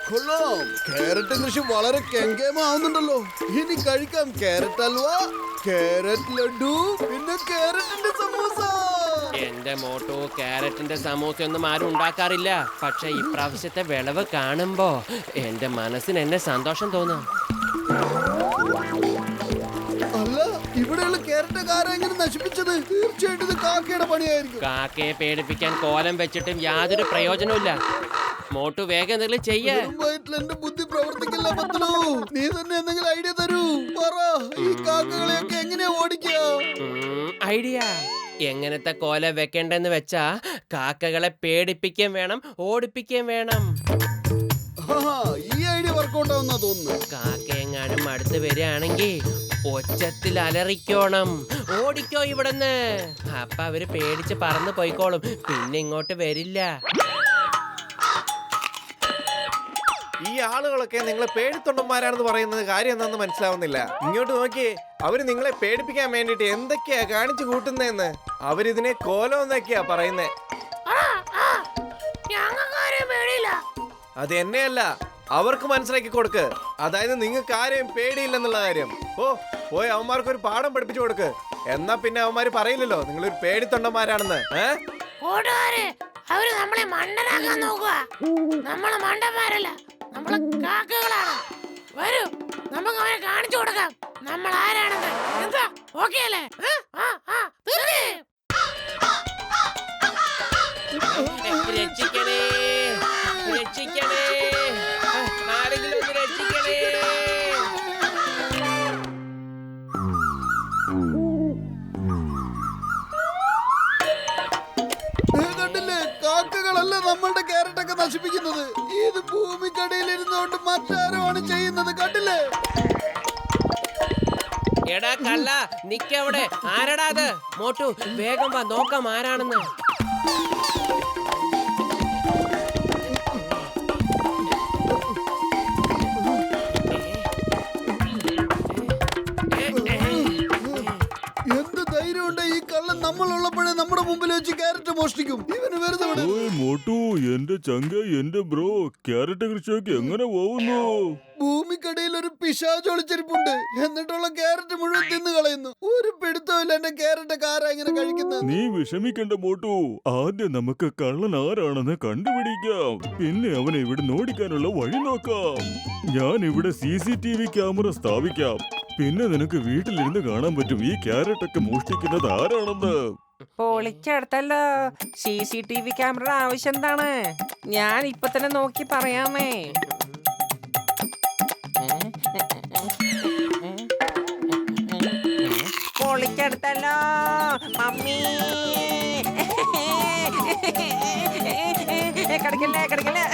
കൊള്ളാം, ക്യാരറ്റ് കൃഷി വളരെ കെങ്കേമാവുന്നുണ്ടല്ലോ. ഇനി കഴിക്കാം ക്യാരറ്റ് ഹൽവ, ക്യാരറ്റ് ലഡു, പിന്നെ ക്യാരറ്റിന്റെ സമൂസ. എന്റെ മോട്ടോ, ക്യാരറ്റിന്റെ സമൂസ ഒന്നും ആരും ഉണ്ടാക്കാറില്ല. പക്ഷെ ഇപ്രാവശ്യത്തെ വിളവ് കാണുമ്പോ എന്റെ മനസ്സിന് എന്നെ സന്തോഷം തോന്നും. അല്ല, ഇവിടെയുള്ള ക്യാരറ്റ് ആരെങ്കിലും നശിപ്പിച്ചത്? തീർച്ചയായിട്ടും ഇത് കാക്കയുടെ പണിയായിരിക്കും. കാക്കയെ പേടിപ്പിക്കാൻ കോലം വെച്ചിട്ടും യാതൊരു പ്രയോജനമില്ല. മോട്ടു വേഗം എന്തെങ്കിലും ചെയ്യേ. എന്റെ ബുദ്ധി പ്രവർത്തിക്കില്ല പത്തലു. നീ തന്നെ എന്തെങ്കിലും ഐഡിയ തരൂ. പറ, ഈ കാക്കകളെയൊക്കെ എങ്ങനെയാ ഓടിക്കുക? ഐഡിയ എങ്ങനത്തെ കോല വെക്കേണ്ടെന്ന് വെച്ചാ കാക്കകളെ പേടിപ്പിക്കുകയും വേണം, ഓടിപ്പിക്കുകയും വേണം. ഈ ഐഡിയ വർക്കൗട്ട് ആവുന്ന തോന്നുന്നു. കാക്ക എങ്ങാനും അടുത്ത് വരികയാണെങ്കിൽ ഒച്ചത്തിൽ അലറിക്കോണം, ഓടിക്കോ ഇവിടുന്ന്. അപ്പൊ അവര് പേടിച്ച് പറന്ന് പോയിക്കോളും, പിന്നെ ഇങ്ങോട്ട് വരില്ല. ഈ ആളുകളൊക്കെ നിങ്ങളെ പേടിത്തൊണ്ടന്മാരാണെന്ന് പറയുന്നത് കാര്യം എന്താണെന്ന് മനസ്സിലാവുന്നില്ല. ഇങ്ങോട്ട് നോക്കിയേ, അവര് നിങ്ങളെ പേടിപ്പിക്കാൻ വേണ്ടിട്ട് എന്തൊക്കെയാ കാണിച്ചു കൂട്ടുന്നതെന്ന്. അവരിതിനെ കോലോന്നൊക്കെയാ പറയുന്നേ. അത് എന്നെയല്ല, അവർക്ക് മനസ്സിലാക്കി കൊടുക്ക്. അതായത് നിങ്ങൾക്ക് ആരെയും പേടിയില്ലെന്നുള്ള കാര്യം. പോയി അവന്മാർക്കൊരു പാഠം പഠിപ്പിച്ചു കൊടുക്ക്. എന്നാ പിന്നെ അവന്മാര് പറയില്ലല്ലോ നിങ്ങളൊരു പേടിത്തൊണ്ടന്മാരാണെന്ന്. അവര് നമ്മളെ മണ്ടനാക്കാൻ നോക്കുക. നമ്മള് മണ്ടന്മാരല്ല, നമ്മള് കാക്കകളാണ്. വരൂ, നമുക്ക് അവരെ കാണിച്ചു കൊടുക്കാം നമ്മൾ ആരാണെന്ന്. എന്താ, ഓക്കേ അല്ലേ? രക്ഷിക്കണേ, രക്ഷിക്കണേ, ആരെങ്കിലും ഒന്ന് രക്ഷിക്കണേ. കണ്ടില്ലേ, കാക്കകളല്ല നമ്മളുടെ ക്യാരറ്റൊക്കെ നശിപ്പിക്കുന്നത്. ഇത് ഭൂമിക്കടിയിൽ ഇരുന്നുകൊണ്ട് മറ്റാരോ ആണ് ചെയ്യുന്നത്. കണ്ടില്ലേ? എടാ കള്ള, നിക്കവിടെ. ആരടാ അത്? മോട്ടു, വേഗം വാ, നോക്കാം ആരാണെന്ന്. എന്ത് ധൈര്യമുണ്ട് ഈ കള്ളൻ നമ്മളുള്ളപ്പോഴേ നമ്മുടെ മുമ്പിൽ വെച്ച് ക്യാരറ്റ് മോഷ്ടിക്കും. ഇവന് വെറുതെ മോട്ടു, എന്റെ ചങ്ക, എന്റെ ബ്രോ, ക്യാരറ്റ് കൃഷിയൊക്കെ എങ്ങനെ പോകുന്നു? ഭൂമിക്കടിയിൽ ഒരു പിശാച് ഒളിച്ചിരിപ്പുണ്ട്. എന്നിട്ടുള്ള ക്യാരറ്റ് മുഴുവൻ തിന്നു കളയുന്നു. ഒരു പിടുത്തമില്ല എന്റെ ക്യാരറ്റ് ആരാ ഇങ്ങനെ കഴിക്കുന്നത്. നീ വിഷമിക്കണ്ട മോട്ടു, ആദ്യം നമുക്ക് കള്ളൻ ആരാണെന്ന് കണ്ടുപിടിക്കാം. പിന്നെ അവനെ ഇവിടെ ഓടിക്കാനുള്ള വഴി നോക്കാം. ഞാൻ ഇവിടെ CCTV ക്യാമറ സ്ഥാപിക്കാം. പിന്നെ നിനക്ക് വീട്ടിലിരുന്ന് കാണാൻ പറ്റും ഈ ക്യാരറ്റ് ഒക്കെ മോഷ്ടിക്കുന്നത് ആരാണെന്ന്. പൊളിച്ചെടുത്തല്ലോ. CCTV ക്യാമറ ആവശ്യം എന്താണ്? ഞാൻ ഇപ്പൊ തന്നെ നോക്കി പറയാമേ. പൊളിച്ചെടുത്തല്ലോ മമ്മി. കിടക്കല്ലേ, കിടക്കല്ലേ.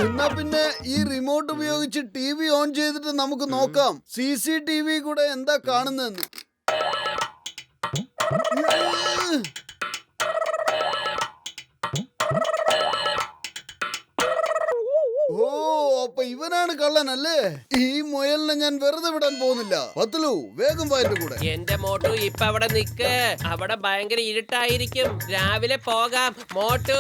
എന്നാ പിന്നെ ഈ റിമോട്ട് ഉപയോഗിച്ച് TV ഓൺ ചെയ്തിട്ട് നമുക്ക് നോക്കാം CCTV കൂടെ എന്താ കാണുന്നതെന്ന്. ഓ, അപ്പൊ ഇവനാണ് കള്ളനല്ലേ? ഈ മുയലിനെ ഞാൻ വെറുതെ വിടാൻ പോകുന്നില്ല. പത്തലു, വേഗം വായിട്ട് കൂടെ. എന്റെ മോട്ടു, ഇപ്പൊ അവിടെ നിക്ക്. അവിടെ ഭയങ്കര ഇരുട്ടായിരിക്കും. രാവിലെ പോകാം. മോട്ടു,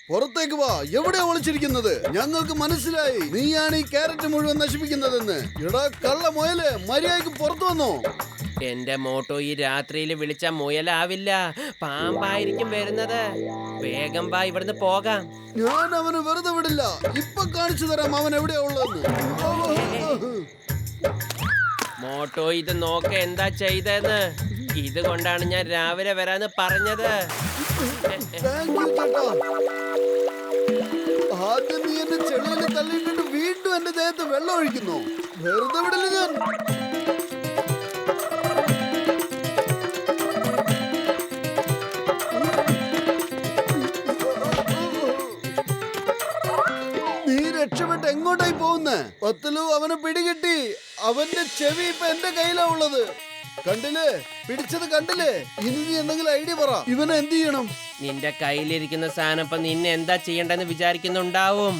പുറത്തേക്ക് വാ. എവിടെയാ ഒളിച്ചിരിക്കുന്നത്? ഞങ്ങൾക്ക് മനസ്സിലായി നീയാണ് ഈ ക്യാരറ്റ് മുഴുവൻ നശിപ്പിക്കുന്നതെന്ന്. എടാ കള്ള മുയല്, മര്യാദക്ക് പുറത്തു വന്നോ? എന്റെ മോട്ടോ, ഈ രാത്രിയിൽ വിളിച്ച മുയലാവില്ല, പാമ്പായിരിക്കും വരുന്നത്. വേഗം വാ, ഇവിടുന്ന് പോകാം. ഞാൻ അവന് വെറുതെ വിടില്ല. ഇപ്പൊ കാണിച്ചു തരാം അവൻ എവിടെയാ ഉള്ളതെന്ന്. മോട്ടോ, ഇത് നോക്ക എന്താ ചെയ്തെന്ന്. ഇതുകൊണ്ടാണ് ഞാൻ രാവിലെ വരാന്ന് പറഞ്ഞത്. താങ്ക് യു ചേട്ടാ. ആദ്യം നീ എന്നെ ചെളിയിൽ തള്ളിയിട്ടിട്ട് വീണ്ടും എന്റെ ദേഹത്ത് വെള്ളം ഒഴിക്കുന്നു. വെറുതെ വിടില്ല ഞാൻ. നീ രക്ഷപ്പെട്ട് എങ്ങോട്ടായി പോകുന്നേ? പത്തലു അവനെ പിടികിട്ടി. അവന്റെ ചെവി ഇപ്പൊ എന്റെ കയ്യിലാ ഉള്ളത്. കണ്ടില്ലേ, പിടിച്ചത് കണ്ടില്ലേ? ഇനി നീ എന്തെങ്കിലും ഐഡിയ പറ. ഇവനെ എന്ത് ചെയ്യണം? നിന്റെ കയ്യിലിരിക്കുന്ന സാധനം ഇപ്പൊ നിന്നെ എന്താ ചെയ്യണ്ടെന്ന് വിചാരിക്കുന്നുണ്ടാവും.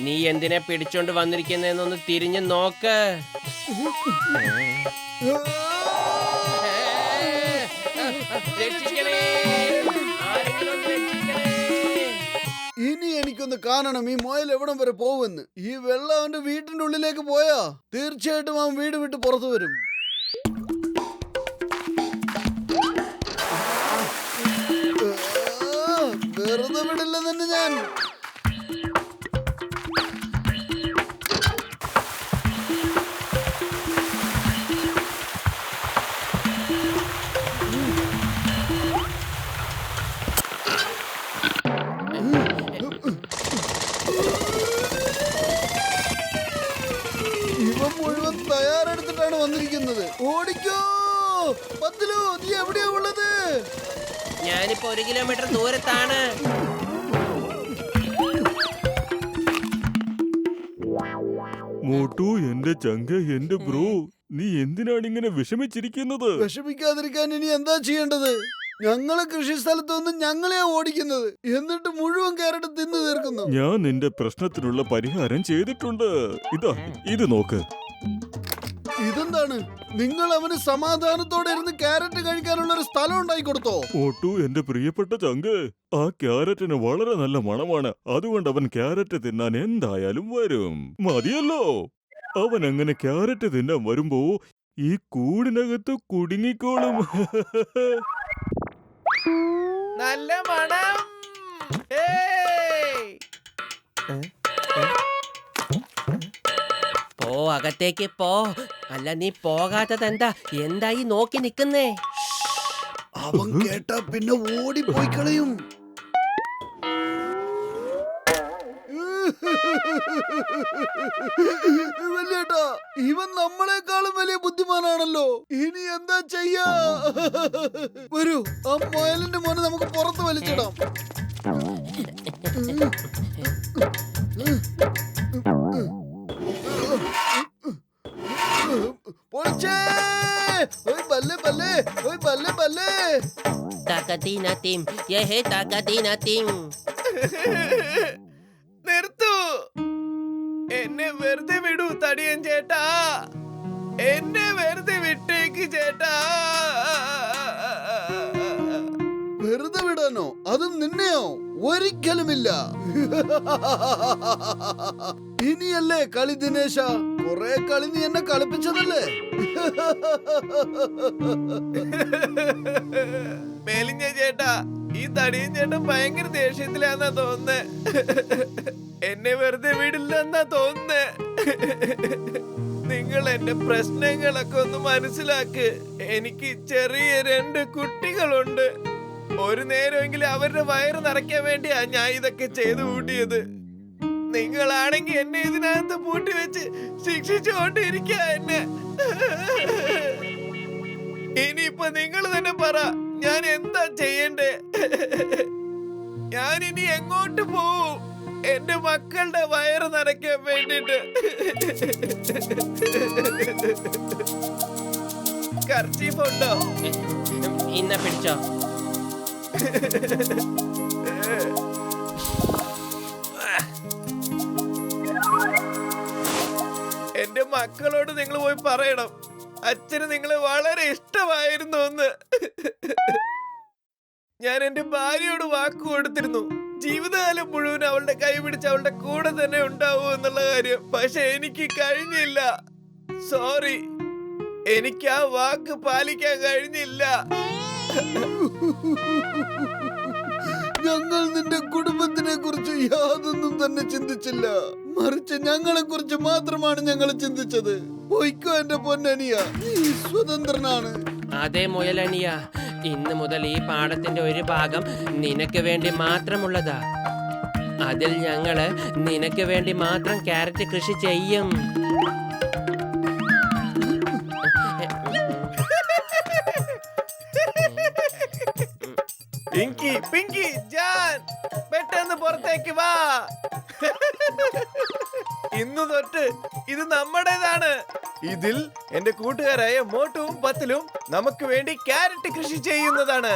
നീ എന്തിനെ പിടിച്ചോണ്ട് വന്നിരിക്കുന്നതെന്നൊന്ന് തിരിഞ്ഞു നോക്ക്. രക്ഷിക്കണേ, ആരെങ്കിലും രക്ഷിക്കണേ. ഇനി എനിക്കൊന്ന് കാണണം ഈ മുയൽ എവിടം വരെ പോവെന്ന്. ഈ വെള്ളം അവന്റെ വീട്ടിന്റെ ഉള്ളിലേക്ക് പോയാ തീർച്ചയായിട്ടും അവൻ വീട് വിട്ട് പുറത്തു വരും. വെറുതെ വിടില്ല തന്നെ ഞാൻ. ഇവൻ മുഴുവൻ തയ്യാറെടുത്തിട്ടാണ് വന്നിരിക്കുന്നത്. ഓടിക്കോ പത്തിലു, നീ എവിടെയാ ഉള്ളത്? ഞാനിപ്പോ 1 കിലോമീറ്റർ ദൂരത്താണ്. മോട്ടു, എന്റെ ചങ്ക, എന്റെ ബ്രോ, നീ എന്തിനാണ് ഇങ്ങനെ വിഷമിച്ചിരിക്കുന്നത്? വിഷമിക്കാതിരിക്കാൻ ഇനി എന്താ ചെയ്യേണ്ടത്? ഞങ്ങളെ കൃഷി സ്ഥലത്തൊന്നും ഞങ്ങളെയാ ഓടിക്കുന്നത്, എന്നിട്ട് മുഴുവൻ ക്യാരറ്റ് തിന്നു തീർക്കുന്നു. ഞാൻ നിന്റെ പ്രശ്നത്തിനുള്ള പരിഹാരം ചെയ്തിട്ടുണ്ട്. ഇതാ, ഇത് നോക്ക്. ഇതെന്താണ്? നിങ്ങൾ അവന് സമാധാനത്തോടെ ഇരുന്ന് ക്യാരറ്റ് കഴിക്കാനുള്ള ഒരു സ്ഥലം ഉണ്ടാക്കി കൊടുത്തോ? മോട്ടു, എന്റെ പ്രിയപ്പെട്ട ചങ്ക്, ആ ക്യാരറ്റിന് വളരെ നല്ല മണമാണ്. അതുകൊണ്ട് അവൻ ക്യാരറ്റ് തിന്നാൻ എന്തായാലും വരും. മതിയല്ലോ. അവൻ അങ്ങനെ ക്യാരറ്റ് തിന്നാൻ വരുമ്പോ ഈ കൂടിനകത്ത് കുടുങ്ങിക്കോളും. നല്ല മണം. ഏയ്! പോ, അകത്തേക്ക് പോ. അല്ല, നീ പോകാത്തത് എന്താ? എന്തായി നോക്കി നിക്കുന്നേ? അവൻ കേട്ടാ പിന്നെ ഓടിപ്പോയി കളയും. വലിയേട്ടാ, ഇവൻ നമ്മളെക്കാളും വലിയ ബുദ്ധിമാനാണല്ലോ. ഇനി എന്താ ചെയ്യാ? വരൂ, ആ മുയലിന്റെ മോനെ നമുക്ക് പുറത്ത് വലിച്ചിടാം. പൊളിച്ചേ! ഓയ് ബല്ലെ ബല്ലെ, ഓയ് ബല്ലെ ബല്ലെ. താക്കത്തീന ടീം, യഹേ താക്കത്തീന ടീം. നിർത്തു. എന്നെ വെറുതെ വിടൂ തടിയൻ ചേട്ടാ. എന്നെ വെറുതെ വിട്ടേക്ക് ചേട്ടാ. വെറുതെ വിടാനോ? അതും നിന്നെയോ? ഒരിക്കലുമില്ല. ഇനിയല്ലേ കളി ദിനേശ. കുറെ കളി നീ എന്നെ കളിപ്പിച്ചതല്ലേ? മേലിഞ്ഞ ചേട്ടാ, ഈ തടിയൻ ചേട്ടൻ ഭയങ്കര ദേഷ്യത്തിലാന്നാ തോന്നുന്നേ. എന്നെ വെറുതെ വിടില്ലെന്നാ തോന്നുന്നേ. നിങ്ങൾ എന്റെ പ്രശ്നങ്ങളൊക്കെ ഒന്ന് മനസ്സിലാക്ക്. എനിക്ക് ചെറിയ 2 കുട്ടികളുണ്ട്. ഒരു നേരമെങ്കിലും അവരുടെ വയറ് നിറയ്ക്കാൻ വേണ്ടിയാ ഞാൻ ഇതൊക്കെ ചെയ്തു കൂട്ടിയത്. നിങ്ങളാണെങ്കി എന്നെ ഇതിനകത്ത് പൂട്ടി വെച്ച് ശിക്ഷിച്ചുകൊണ്ടിരിക്ക എന്നെ. ഇനിയിപ്പൊ നിങ്ങൾ തന്നെ പറ, ഞാൻ എന്താ ചെയ്യണ്ടേ? ഞാൻ ഇനി എങ്ങോട്ട് പോവും എന്റെ മക്കളുടെ വയറ് നിറയ്ക്കാൻ വേണ്ടിട്ട്? കർച്ചീഫ് ഉണ്ടോ? ഇന്ന പിടിച്ചോ. എന്റെ മക്കളോട് നിങ്ങൾ പോയി പറയണം, അച്ഛന് നിങ്ങളെ വളരെ ഇഷ്ടമായിരുന്നു എന്ന്. ഞാൻ എന്റെ ഭാര്യയോട് വാക്ക് കൊടുത്തിരുന്നു, ജീവിതകാലം മുഴുവൻ അവളുടെ കൈ പിടിച്ച് അവളുടെ കൂടെ തന്നെ ഉണ്ടാവും എന്നുള്ള കാര്യം. പക്ഷെ എനിക്ക് കഴിഞ്ഞില്ല. സോറി, എനിക്ക് ആ വാക്ക് പാലിക്കാൻ കഴിഞ്ഞില്ല. ഞങ്ങൾ നിന്റെ കുടുംബത്തിനെ കുറിച്ച് യാതൊന്നും തന്നെ ചിന്തിച്ചില്ല. മറിച്ച് ഞങ്ങളെ കുറിച്ച് മാത്രമാണ് ഞങ്ങൾ ചിന്തിച്ചത്. പൊയ്ക്കോ എന്റെ പൊന്നനിയ, നീ സ്വതന്ത്രനാണ്. അതെ മുയലണിയ, ഇന്ന് മുതൽ ഈ പാടത്തിന്റെ ഒരു ഭാഗം നിനക്ക് വേണ്ടി മാത്രമുള്ളതാ. അതിൽ ഞങ്ങള് നിനക്ക് വേണ്ടി മാത്രം ക്യാരറ്റ് കൃഷി ചെയ്യും. പിങ്കി, പിങ്കി, ജാൻ, പെട്ടെന്ന് പുറത്തേക്ക് വാ. ഇന്നു തൊട്ട് ഇത് നമ്മുടേതാണ്. ഇതിൽ എന്റെ കൂട്ടുകാരായ മോട്ടുവും പത്തിലും നമുക്ക് വേണ്ടി ക്യാരറ്റ് കൃഷി ചെയ്യുന്നതാണ്.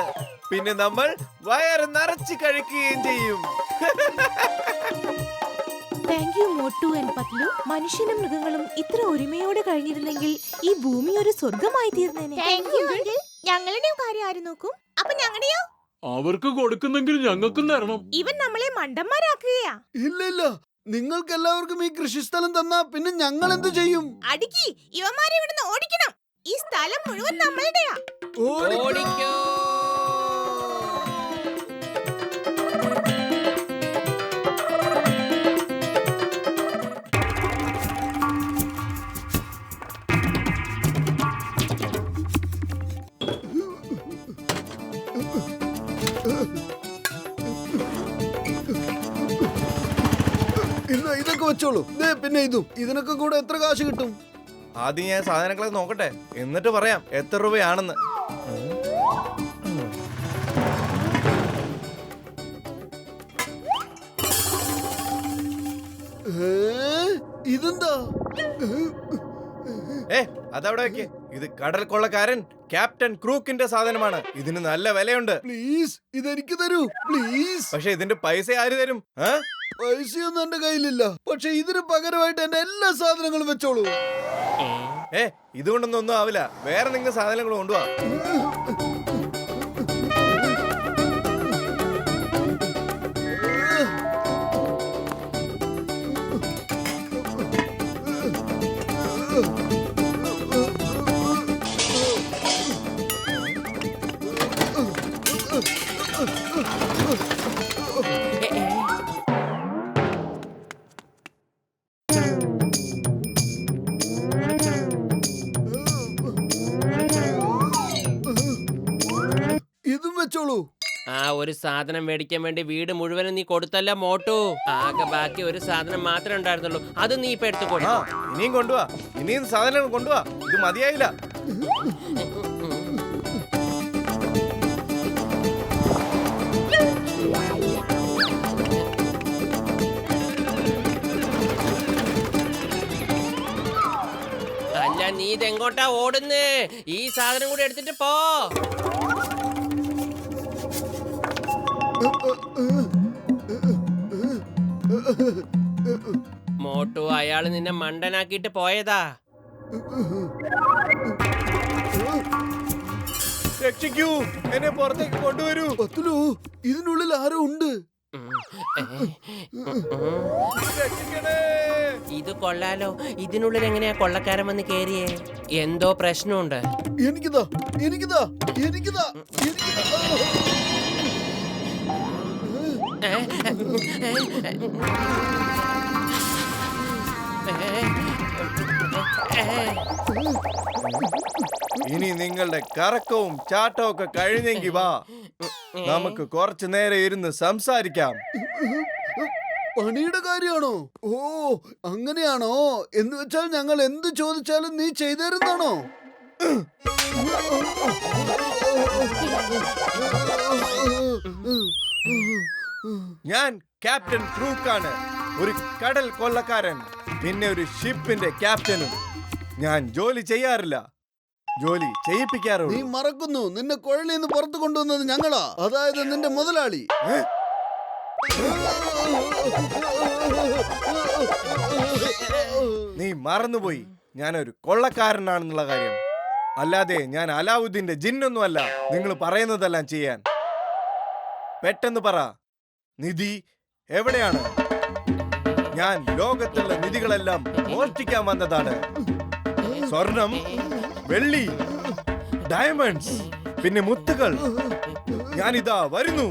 പിന്നെ നമ്മൾ വയറ് നിറച്ച് കഴിക്കുകയും ചെയ്യും. Thank you Motu and Patlu. മനുഷ്യനും മൃഗങ്ങളും ഇത്ര ഒരുമയോടെ കഴിഞ്ഞിരുന്നെങ്കിൽ ഈ ഭൂമി ഒരു സ്വർഗമായി തീർന്നേനെ. ഞങ്ങളുടെയും കാര്യം ആര് നോക്കും? അപ്പൊ ഞങ്ങളുടെയോ? അവർക്ക് കൊടുക്കുന്നെങ്കിൽ ഞങ്ങൾക്കും തരണം. ഇവൻ നമ്മളെ മണ്ടന്മാരാക്കുകയാ. ഇല്ല, നിങ്ങൾക്ക് എല്ലാവർക്കും ഈ കൃഷിസ്ഥലം തന്നാ പിന്നെ ഞങ്ങൾ എന്ത് ചെയ്യും? അടിക്കി ഇവന്മാരെ ഇവിടുന്ന് ഓടിക്കണം. ഈ സ്ഥലം മുഴുവൻ നമ്മളുടെയാ. ഓടിക്കോ. ഇതൊക്കെ വെച്ചോളൂ. പിന്നെ ഇതും ഇതിനൊക്കെ കൂടെ എത്ര കാശ് കിട്ടും? ആദ്യം ഞാൻ സാധനങ്ങളൊക്കെ നോക്കട്ടെ, എന്നിട്ട് പറയാം എത്ര രൂപയാണെന്ന്. ഇതെന്താ? അതവിടെ വെക്ക്. ഇത് കടൽ കൊള്ളക്കാരൻ ക്യാപ്റ്റൻ ക്രൂക്കിന്റെ സാധനമാണ്. ഇതിന് നല്ല വിലയുണ്ട്. പ്ലീസ് ഇതെനിക്ക് തരൂ പ്ലീസ്. പക്ഷെ ഇതിന്റെ പൈസ ആര് തരും? പൈസയൊന്നും എന്റെ കയ്യിലില്ല. പക്ഷെ ഇതിന് പകരമായിട്ട് എന്റെ എല്ലാ സാധനങ്ങളും വെച്ചോളൂ. ഇതുകൊണ്ടൊന്നും ഒന്നും ആവില്ല. വേറെ നിങ്ങൾ സാധനങ്ങൾ കൊണ്ടുപോവാ. ഇതും വെച്ചോളൂ. ആ ഒരു സാധനം മേടിക്കാൻ വേണ്ടി വീട് മുഴുവനും നീ കൊടുത്തല്ല മോട്ടു. ആകെ ബാക്കി ഒരു സാധനം മാത്രമേ ഉണ്ടായിരുന്നുള്ളൂ. അത് നീ ഇപ്പൊ എടുത്തു കൊടു. ഇനിയും കൊണ്ടുപോവാ. ഇനിയും സാധനങ്ങൾ കൊണ്ടുപോവാ. ഇത് മതിയായില്ല. അല്ല നീ ഇതെങ്ങോട്ടാ ഓടുന്നേ? ഈ സാധനം കൂടി എടുത്തിട്ട് പോ. മോട്ടു അയാള് നിന്നെ മണ്ടനാക്കിട്ട് പോയതാ. രക്ഷിക്കൂ, എന്നെ പുറത്തേക്ക് കൊണ്ടുവരൂ. പത്തുലു, ഇതിനുള്ളിൽ ആരോ ഉണ്ട്. രക്ഷിക്കണേ. ഇത് കൊള്ളാലോ. ഇതിനുള്ളിൽ എങ്ങനെയാ കൊള്ളക്കാരൻ വന്ന് കേറിയേ? എന്തോ പ്രശ്നമുണ്ട്. എനിക്കിതാ. ഇനി നിങ്ങളുടെ കറക്കവും ചാട്ടവും ഒക്കെ കഴിഞ്ഞെങ്കിൽ വാ, നമുക്ക് കുറച്ചു നേരം ഇരുന്ന് സംസാരിക്കാം. പണിയുടെ കാര്യമാണോ? ഓ അങ്ങനെയാണോ? എന്ന് വെച്ചാൽ ഞങ്ങൾ എന്ത് ചോദിച്ചാലും നീ ചെയ്തരുന്നാണോ? ഞാൻ ക്യാപ്റ്റൻ ക്രൂക്കാണ്, ഒരു കടൽ കൊള്ളക്കാരൻ, പിന്നെ ഒരു ഷിപ്പിന്റെ ക്യാപ്റ്റനും. ഞാൻ ജോലി ചെയ്യാറില്ല, ജോലി ചെയ്യിപ്പിക്കാറുള്ളൂ. നീ മറക്കുന്നു, നിന്നെ കുഴലിൽ നിന്ന് പുറത്തു കൊണ്ടുവന്നത് ഞങ്ങളാ, അതായത് നിന്റെ മുതലാളി. നീ മറന്നുപോയി ഞാനൊരു കൊള്ളക്കാരനാണെന്നുള്ള കാര്യം. അല്ലാതെ ഞാൻ അലാവുദ്ദീന്റെ ജിന്നൊന്നുമല്ല നിങ്ങൾ പറയുന്നതെല്ലാം ചെയ്യാൻ. പെട്ടെന്ന് പറ, നിധി എവിടെയാണ്? ഞാൻ ലോകത്തുള്ള നിധികളെല്ലാം മോഷ്ടിക്കാൻ വന്നതാണ്. സ്വർണം, വെള്ളി, ഡയമണ്ട്സ്, പിന്നെ മുത്തുകൾ. ഞാനിതാ വരുന്നു.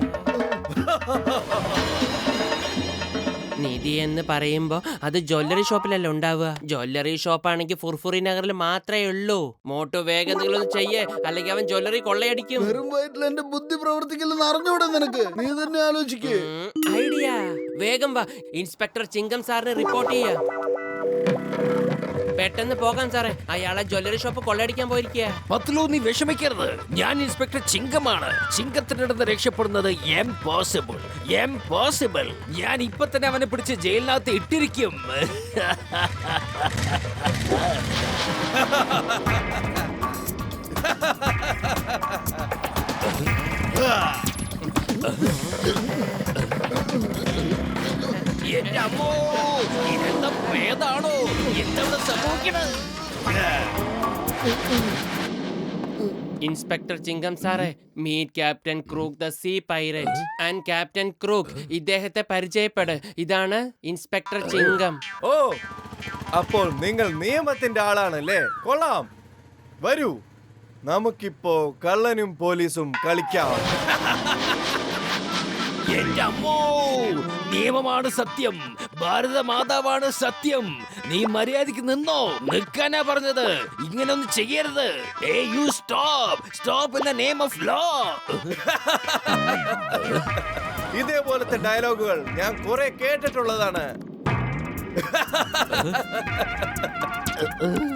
നിധി എന്ന് പറയുമ്പോ അത് ജ്വല്ലറി ഷോപ്പിലല്ല ഉണ്ടാവുക. ജ്വല്ലറി ഷോപ്പാണെങ്കിൽ ഫുർഫുറി നഗറിൽ മാത്രമേ ഉള്ളൂ. മോട്ടു വേഗം എന്തെങ്കിലും ചെയ്യേ, അല്ലെങ്കിൽ അവൻ ജ്വല്ലറി കൊള്ളയടിക്കും. വെറും വയറ്റിൽ എന്റെ ബുദ്ധി പ്രവർത്തിക്കില്ലെന്ന് അറിഞ്ഞൂടെ നിനക്ക്? നീ തന്നെ ആലോചിക്കേ. ഐഡിയ. വേഗം വാ, ഇൻസ്പെക്ടർ ചിങ്കം സാറിന് റിപ്പോർട്ട് ചെയ്യാ. പെട്ടെന്ന് പോകാം സാറേ, അയാളെ ജ്വല്ലറി ഷോപ്പ് കൊള്ളയടിക്കാൻ പോയിരിക്കുക. പത്ലു, നീ വിഷമിക്കരുത്. ഞാൻ ഇൻസ്പെക്ടർ ചിങ്കമാണ്. ചിങ്കത്തിനടുത്ത് രക്ഷപ്പെടുന്നത് എംപോസിബിൾ. ഞാൻ ഇപ്പൊ തന്നെ അവനെ പിടിച്ച് ജയിലിനകത്ത് ഇട്ടിരിക്കും. എന്റെ അമ്മോ, ഇതെന്താ പ്രേതാണോ? എന്താ സംഭവിക്കണത്? ഇൻസ്പെക്ടർ ചിങ്കം സാറേ, meet captain Crook the sea pirate. And captain Crook, ഇദ്ദേഹത്തെ പരിചയപ്പെട്. ഇതാണ് ഇൻസ്പെക്ടർ ചിങ്കം. ഓ, അപ്പോൾ നിങ്ങൾ നിയമത്തിന്റെ ആളാണല്ലേ? കൊള്ളാം. വരൂ, നമുക്കിപ്പോ കള്ളനും പോലീസും കളിക്കാം. എന്റെ അമ്മോ, നിയമമാണ് സത്യം, ഭാരത മാതാവാണ് സത്യം. നീ മര്യാദക്ക് നിന്നോ? നിൽക്കാനാ പറഞ്ഞത്, ഇങ്ങനൊന്നും ചെയ്യരുത്. You stop in the name of law. ഇതേപോലത്തെ ഡയലോഗുകൾ ഞാൻ കുറെ കേട്ടിട്ടുള്ളതാണ്.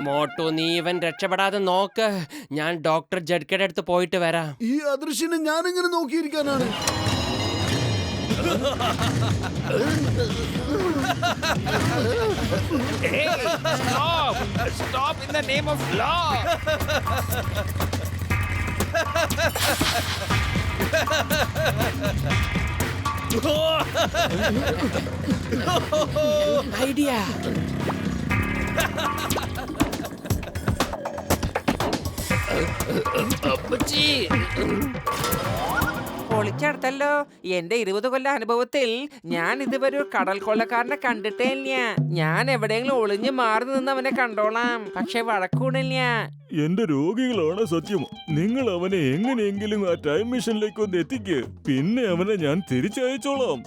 മോട്ടു, നീ ഇവൻ രക്ഷപ്പെടാതെ നോക്ക്. ഞാൻ ഡോക്ടർ ജഡ്കയുടെ അടുത്ത് പോയിട്ട് വരാം. ഈ അദൃശ്യനെ ഞാനിങ്ങനെ നോക്കിയിരിക്കാനാണ്. Stop in the name of law. Idea. അപ്പച്ചി, പൊളിച്ചെടുത്തല്ലോ. എന്റെ 20 കൊല്ലം അനുഭവത്തിൽ ഞാൻ ഇതുവരെ ഒരു കടൽ കൊള്ളക്കാരനെ കണ്ടിട്ടേ ഇല്ല. ഞാൻ എവിടെയെങ്കിലും ഒളിഞ്ഞു മാറി നിന്ന് അവനെ കണ്ടോളാം, പക്ഷെ വഴക്കൂടില്ല. എന്റെ രോഗികളാണ് സത്യം. നിങ്ങൾ അവനെ എങ്ങനെയെങ്കിലും ആ ടൈം മെഷീനിലേക്ക് ഒന്ന് എത്തിക്ക്. പിന്നെ അവനെ ഞാൻ തിരിച്ചയച്ചോളാം.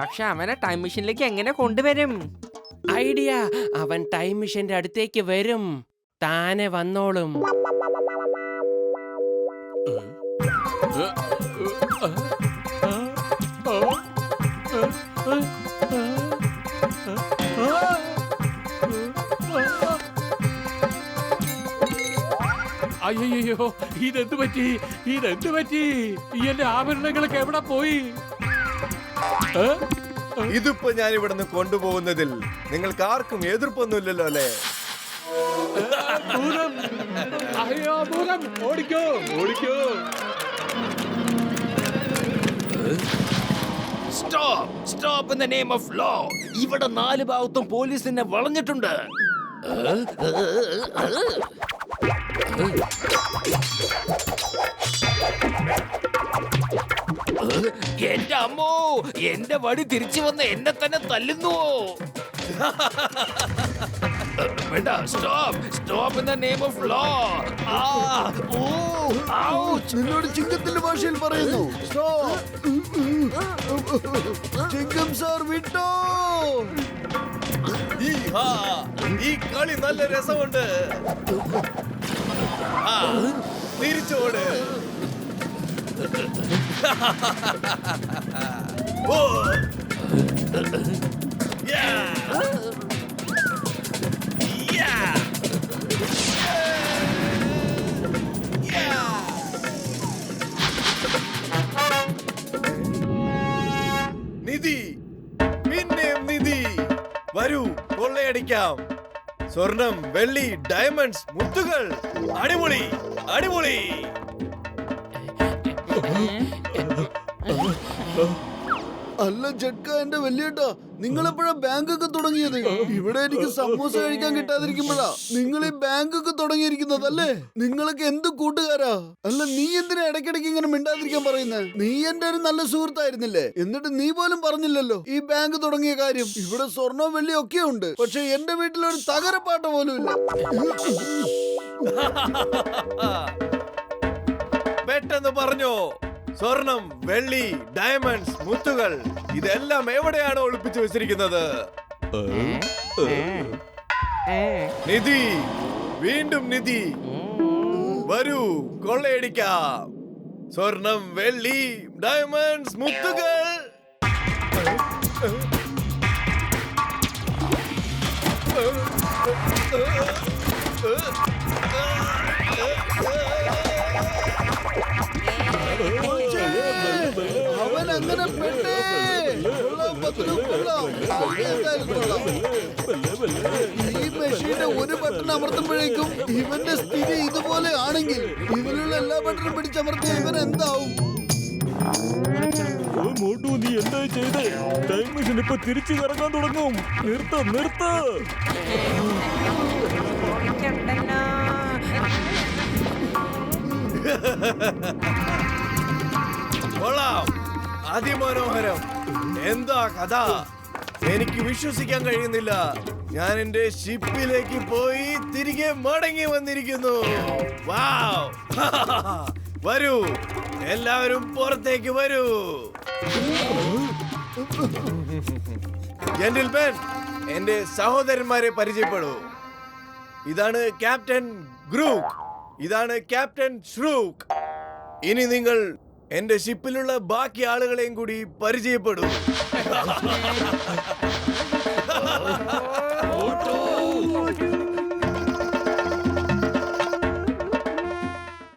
പക്ഷെ അവനെ ടൈം മെഷീനിലേക്ക് എങ്ങനെ കൊണ്ടുവരും? ഐഡിയ. അവൻ ടൈം മെഷീന്റെ അടുത്തേക്ക് വരും, താനെ വന്നോളും. അയ്യോ, ഇതെന്ത് പറ്റി? എന്റെ ആഭരണങ്ങളൊക്കെ എവിടെ പോയി? ഇതിപ്പോ ഞാൻ ഇവിടുന്ന് കൊണ്ടുപോകുന്നതിൽ നിങ്ങൾക്ക് ആർക്കും എതിർപ്പൊന്നുമില്ലല്ലോ അല്ലേ? അയ്യോ, ദൂരം ഓടിക്കോ. Stop in the name of law. ഇവിടെ 4 ഭാഗത്തും പോലീസിനെ വളഞ്ഞിട്ടുണ്ട്. എന്റെ അമ്മോ, എന്റെ വടി തിരിച്ചു വന്ന് എന്നെ തന്നെ തല്ലുന്നുവോ? വേണ്ട, stop in the name of law. നിന്നോട് ചിങ്കത്തിന്റെ ഭാഷയിൽ പറയുന്നു. ചിങ്കം സാർ വിട്ടോ. ഈ കളി നല്ല രസമുണ്ട്. തിരിച്ചോട്. ഓ, നിധി, പിന്നെയും നിധി. വരൂ, കൊള്ളയടിക്കാം. സ്വർണം, വെള്ളി, ഡയമണ്ട്സ്, മുത്തുകൾ. അടിപൊളി. അല്ല ജഡ്ക, എന്റെ വല്യേട്ടാ, നിങ്ങളെപ്പോഴാ ബാങ്കൊക്കെ തുടങ്ങിയത്? ഇവിടെ എനിക്ക് സമൂസ കഴിക്കാൻ കിട്ടാതിരിക്കുമ്പോഴാ നിങ്ങൾ ഈ ബാങ്കൊക്കെ തുടങ്ങിയിരിക്കുന്നതല്ലേ? നിങ്ങളൊക്കെ എന്ത് കൂട്ടുകാരാ? അല്ല, നീ എന്തിനാ ഇടയ്ക്കിടയ്ക്ക് ഇങ്ങനെ മിണ്ടാതിരിക്കാൻ പറയുന്നത്? നീ എന്റെ ഒരു നല്ല സുഹൃത്തായിരുന്നില്ലേ? എന്നിട്ട് നീ പോലും പറഞ്ഞില്ലല്ലോ ഈ ബാങ്ക് തുടങ്ങിയ കാര്യം. ഇവിടെ സ്വർണ്ണവും വെള്ളിയും ഒക്കെ ഉണ്ട്, പക്ഷെ എന്റെ വീട്ടിലൊരു തകരപ്പാട്ട പോലും ഇല്ല. പെട്ടെന്ന് പറഞ്ഞോ. സ്വർണം, വെള്ളി, ഡയമണ്ട്സ്, മുത്തുകൾ, ഇതെല്ലാം എവിടെയാണ് ഒളിപ്പിച്ചു വെച്ചിരിക്കുന്നത്? നിധി, വീണ്ടും നിധി. വരൂ, കൊള്ളയടിക്കാം. സ്വർണം, വെള്ളി, ഡയമണ്ട്സ്, മുത്തുകൾ. അവൻ അങ്ങനെ പെട്ടേ. കൊള്ളാം, പത്ലു, കൊള്ളാം. എന്തായാലും കൊള്ളാം. ഈ മെഷീന്റെ ഒരു ബട്ടൺ അമർത്തുമ്പോഴേക്കും ഇവന്റെ സ്ഥിതി ഇതുപോലെ ആണെങ്കിൽ ഇതിലുള്ള എല്ലാ ബട്ടണും പിടിച്ചമർത്തിയ ഇവൻ എന്താവും? ഓ മോട്ടു, നീ എന്താ ചെയ്തേ? ടൈം മെഷീൻ ഇപ്പൊ തിരിച്ചു കറങ്ങാൻ തുടങ്ങും. നിർത്ത. ഓടിക്കണ്ടല്ലോ. കൊള്ളാം, അതിമനോഹരം. എന്താ കഥ? എനിക്ക് വിശ്വസിക്കാൻ കഴിയുന്നില്ല. ഞാൻ എന്റെ ഷിപ്പിലേക്ക് പോയി തിരികെ മടങ്ങി വന്നിരിക്കുന്നു. വാവ്. വരൂ, എല്ലാവരും പുറത്തേക്ക് വരൂ. ജെന്റിൽമാൻ, എന്റെ സഹോദരന്മാരെ പരിചയപ്പെടൂ. ഇതാണ് ക്യാപ്റ്റൻ ഗ്രൂക്ക്, ഇതാണ് ക്യാപ്റ്റൻ ഷ്രൂക്ക്. ഇനി നിങ്ങൾ എന്റെ ഷിപ്പിലുള്ള ബാക്കി ആളുകളെയും കൂടി പരിചയപ്പെടൂ.